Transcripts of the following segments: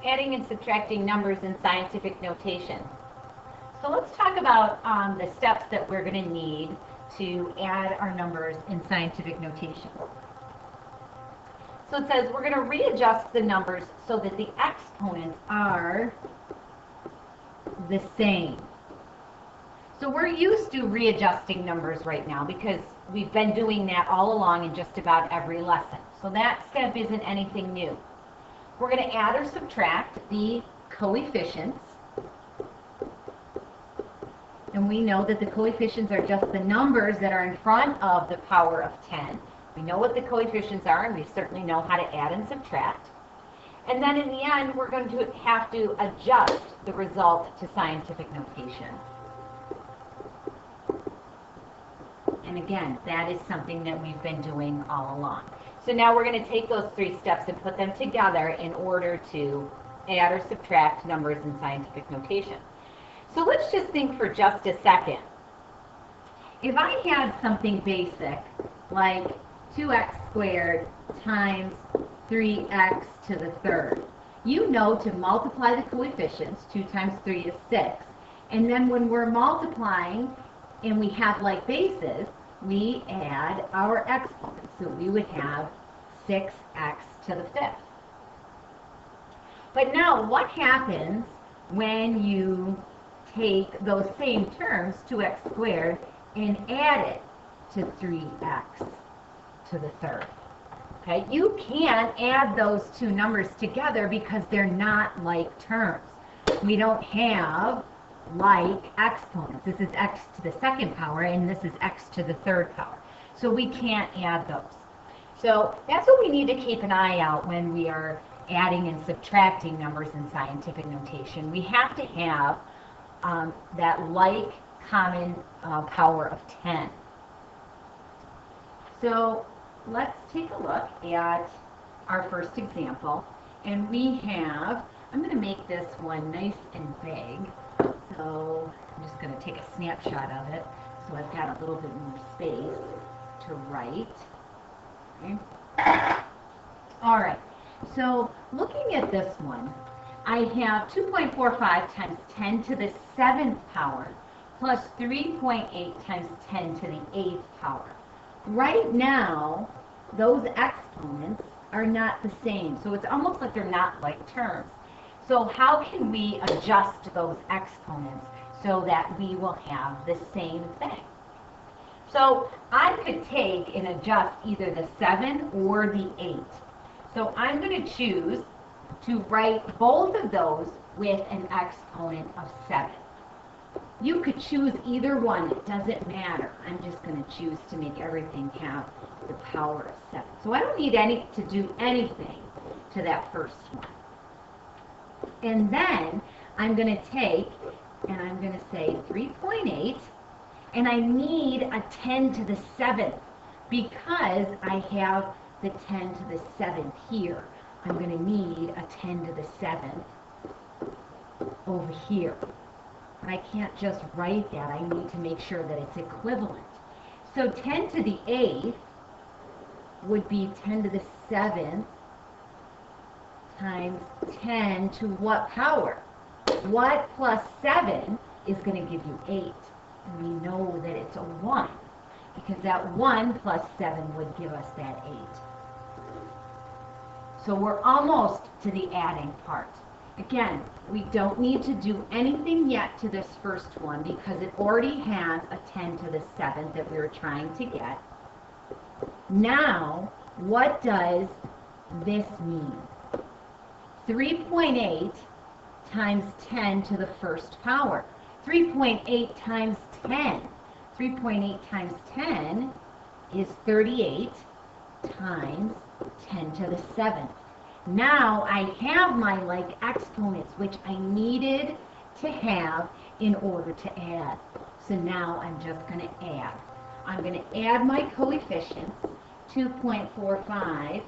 adding and subtracting numbers in scientific notation. So let's talk about the steps that we're going to need to add our numbers in scientific notation. So it says we're going to readjust the numbers so that the exponents are the same. So we're used to readjusting numbers right now because we've been doing that all along in just about every lesson. So that step isn't anything new. We're going to add or subtract the coefficients. And we know that the coefficients are just the numbers that are in front of the power of 10. We know what the coefficients are, and we certainly know how to add and subtract. And then in the end, we're going to have to adjust the result to scientific notation. And again, that is something that we've been doing all along. So now we're going to take those three steps and put them together in order to add or subtract numbers in scientific notation. So let's just think for just a second. If I had something basic like 2x squared times 3x to the third, you know to multiply the coefficients, 2 times 3 is 6. And then when we're multiplying and we have like bases, we add our exponents. So we would have 6x to the fifth. But now what happens when you take those same terms, 2x squared, and add it to 3x to the third? Okay, you can't add those two numbers together because they're not like terms. We don't have like exponents. This is x to the second power, and this is x to the third power. So we can't add those. So that's what we need to keep an eye out when we are adding and subtracting numbers in scientific notation. We have to have that like common power of 10. So let's take a look at our first example. And we have, I'm going to make this one nice and big. So I'm just going to take a snapshot of it so I've got a little bit more space to write. Okay. All right. So looking at this one, I have 2.45 times 10 to the 7th power plus 3.8 times 10 to the 8th power. Right now, those exponents are not the same. So it's almost like they're not like terms. So how can we adjust those exponents so that we will have the same thing? So I could take and adjust either the 7 or the 8. So I'm going to choose to write both of those with an exponent of 7. You could choose either one. It doesn't matter. I'm just going to choose to make everything have the power of 7. So I don't need to do anything to that first one. And then I'm going to take and I'm going to say 3.8, and I need a 10 to the 7th because I have the 10 to the 7th here. I'm going to need a 10 to the 7th over here. I can't just write that. I need to make sure that it's equivalent. So 10 to the 8th would be 10 to the 7th times 10 to what power? What plus 7 is going to give you 8? And we know that it's a 1 because that 1 plus 7 would give us that 8. So we're almost to the adding part. Again, we don't need to do anything yet to this first one because it already has a 10 to the 7th that we were trying to get. Now, what does this mean? 3.8 times 10 to the first power. 3.8 times 10. 3.8 times 10 is 38 times 10 to the 7th. Now I have my like exponents, which I needed to have in order to add. So now I'm just going to add. I'm going to add my coefficients, 2.45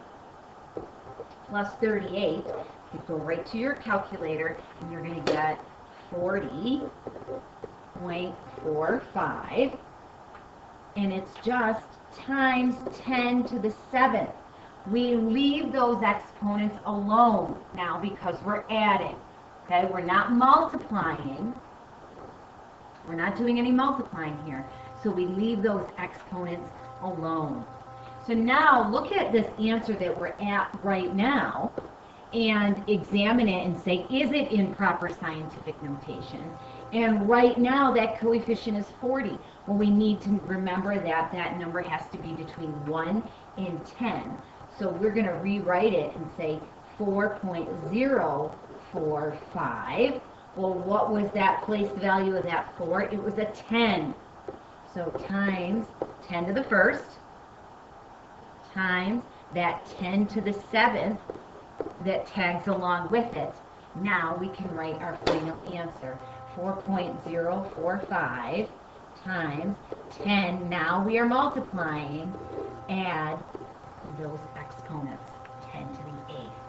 plus 38. You go right to your calculator, and you're going to get 40.45. And it's just times 10 to the 7th. We leave those exponents alone now because we're adding. Okay, we're not multiplying. We're not doing any multiplying here. So we leave those exponents alone. So now look at this answer that we're at right now and examine it and say, is it in proper scientific notation? And right now that coefficient is 40. Well, we need to remember that that number has to be between 1 and 10. So we're going to rewrite it and say 4.045. Well, what was that place value of that 4? It was a 10. So times 10 to the first times that 10 to the 7th that tags along with it. Now we can write our final answer. 4.045 times 10. Now we are multiplying. Add those exponents, 10 to the 8th.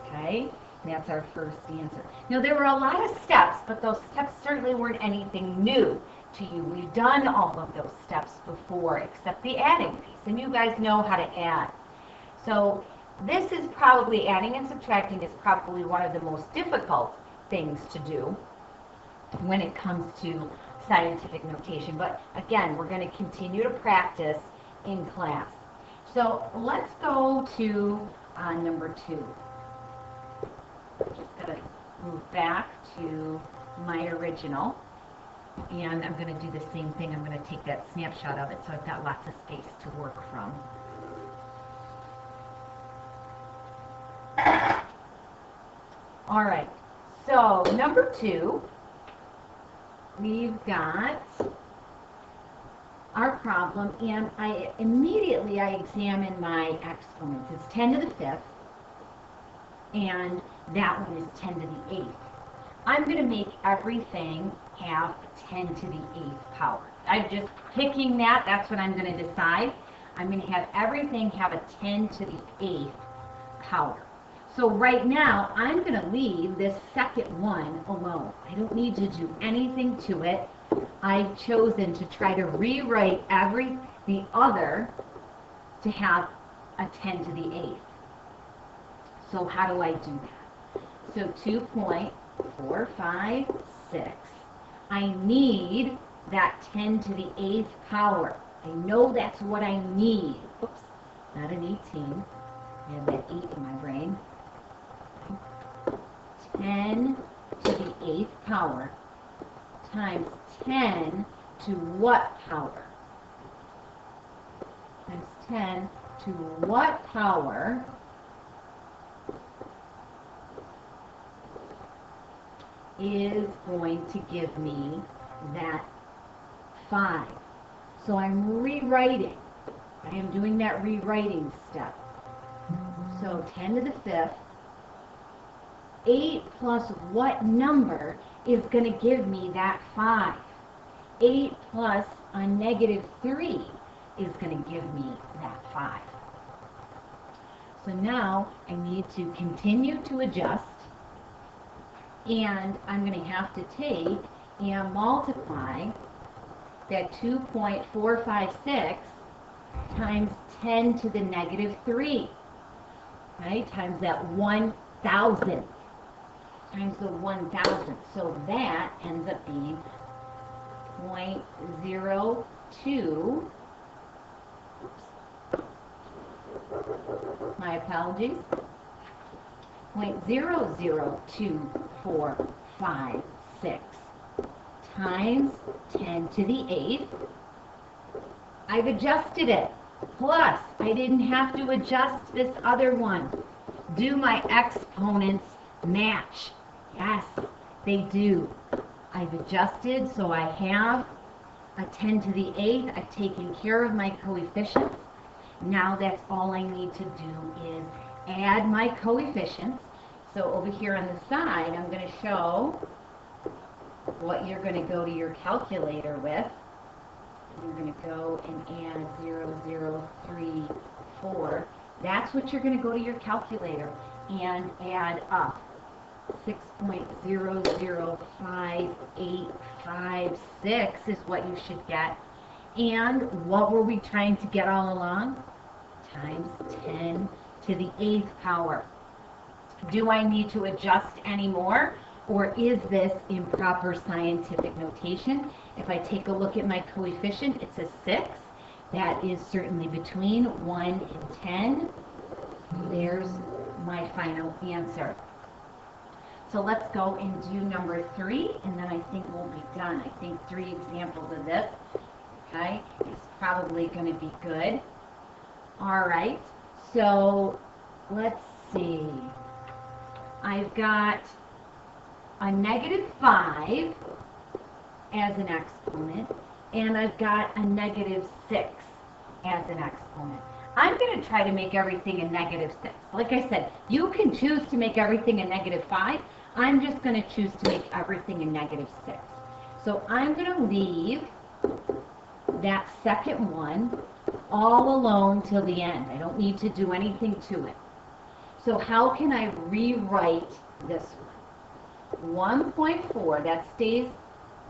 Okay? That's our first answer. Now, there were a lot of steps, but those steps certainly weren't anything new to you. We've done all of those steps before, except the adding piece, and you guys know how to add. So this is probably, adding and subtracting is probably one of the most difficult things to do when it comes to scientific notation. But again, we're going to continue to practice in class. So let's go to number 2. Just going to move back to my original, and I'm going to do the same thing. I'm going to take that snapshot of it so I've got lots of space to work from. All right, so number 2, we've got our problem, and I immediately examine my exponents. It's 10 to the 5th, and that one is 10 to the 8th. I'm going to make everything have 10 to the 8th power. I'm just picking that. That's what I'm going to decide. I'm going to have everything have a 10 to the 8th power. So right now, I'm going to leave this second one alone. I don't need to do anything to it. I've chosen to try to rewrite the other to have a 10 to the 8th. So how do I do that? So 2.456. I need that 10 to the 8th power. I know that's what I need. Oops, not an 18. I have that 8 in my brain. 10 to the 8th power times 10 to what power? Times 10 to what power is going to give me that 5. So I'm rewriting. I am doing that rewriting step. So 10 to the 5th, 8 plus what number is going to give me that 5? 8 plus a negative 3 is going to give me that 5. So now I need to continue to adjust, and I'm going to have to take and multiply that 2.456 times 10 to the negative 3, right? Times that 1,000, times the 1,000. So that ends up being 0.02, my apologies, 0.00246 times 10 to the 8th. I've adjusted it. Plus, I didn't have to adjust this other one. Do my exponents match? Yes, they do. I've adjusted, so I have a 10 to the 8th. I've taken care of my coefficients. Now that's all I need to do is add my coefficients. So over here on the side, I'm going to show what you're going to go to your calculator with. You're going to go and add 0034. That's what you're going to go to your calculator and add up. 6.005856 is what you should get. And what were we trying to get all along? times 10 to the 8th power. Do I need to adjust any more, or is this in proper scientific notation? If I take a look at my coefficient, it's a 6. That is certainly between 1 and 10. There's my final answer. So let's go and do number 3, and then I think we'll be done. I think 3 examples of this, okay, is probably going to be good. All right, so let's see. I've got a negative 5 as an exponent, and I've got a negative 6 as an exponent. I'm going to try to make everything a negative 6. Like I said, you can choose to make everything a negative 5. I'm just going to choose to make everything a negative 6. So I'm going to leave that second one all alone till the end. I don't need to do anything to it. So how can I rewrite this one? 1.4, that stays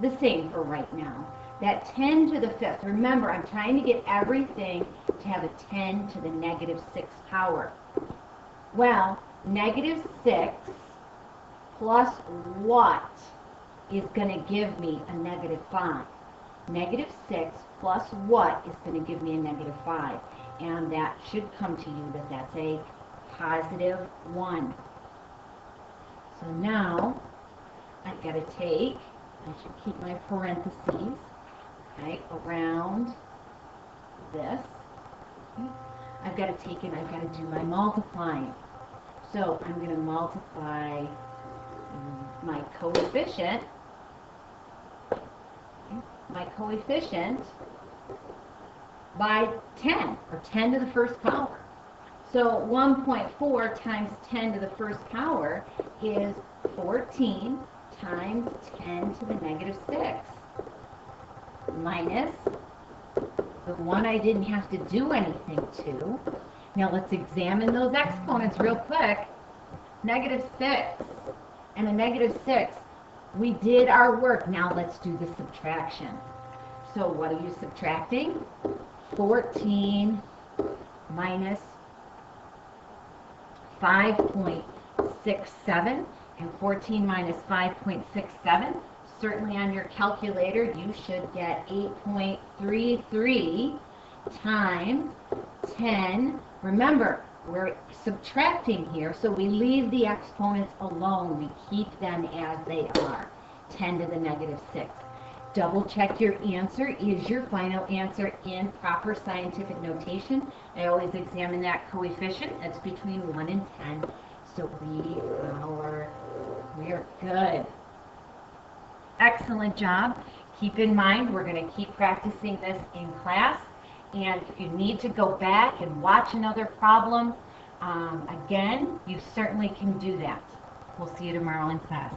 the same for right now. That 10 to the 5th, remember, I'm trying to get everything to have a 10 to the negative 6th power. Well, negative 6 plus what is going to give me a negative 5? Negative 6 plus what is going to give me a negative 5? And that should come to you that that's a positive 1. So now I've got to take, I should keep my parentheses, okay, around this. Okay. I've got to take it, I've got to do my multiplying. So I'm going to multiply my coefficient, by 10, or 10 to the first power. So 1.4 times 10 to the first power is 14 times 10 to the negative 6, minus the one I didn't have to do anything to. Now let's examine those exponents real quick. Negative 6 and a negative 6. We did our work. Now let's do the subtraction. So what are you subtracting? 14 minus 5.67, and 14 minus 5.67. Certainly on your calculator, you should get 8.33 times 10. Remember, we're subtracting here, so we leave the exponents alone. We keep them as they are, 10 to the negative 6. Double check your answer. Is your final answer in proper scientific notation? I always examine that coefficient. That's between 1 and 10. So we're good. Excellent job. Keep in mind, we're going to keep practicing this in class. And if you need to go back and watch another problem, again, you certainly can do that. We'll see you tomorrow in class.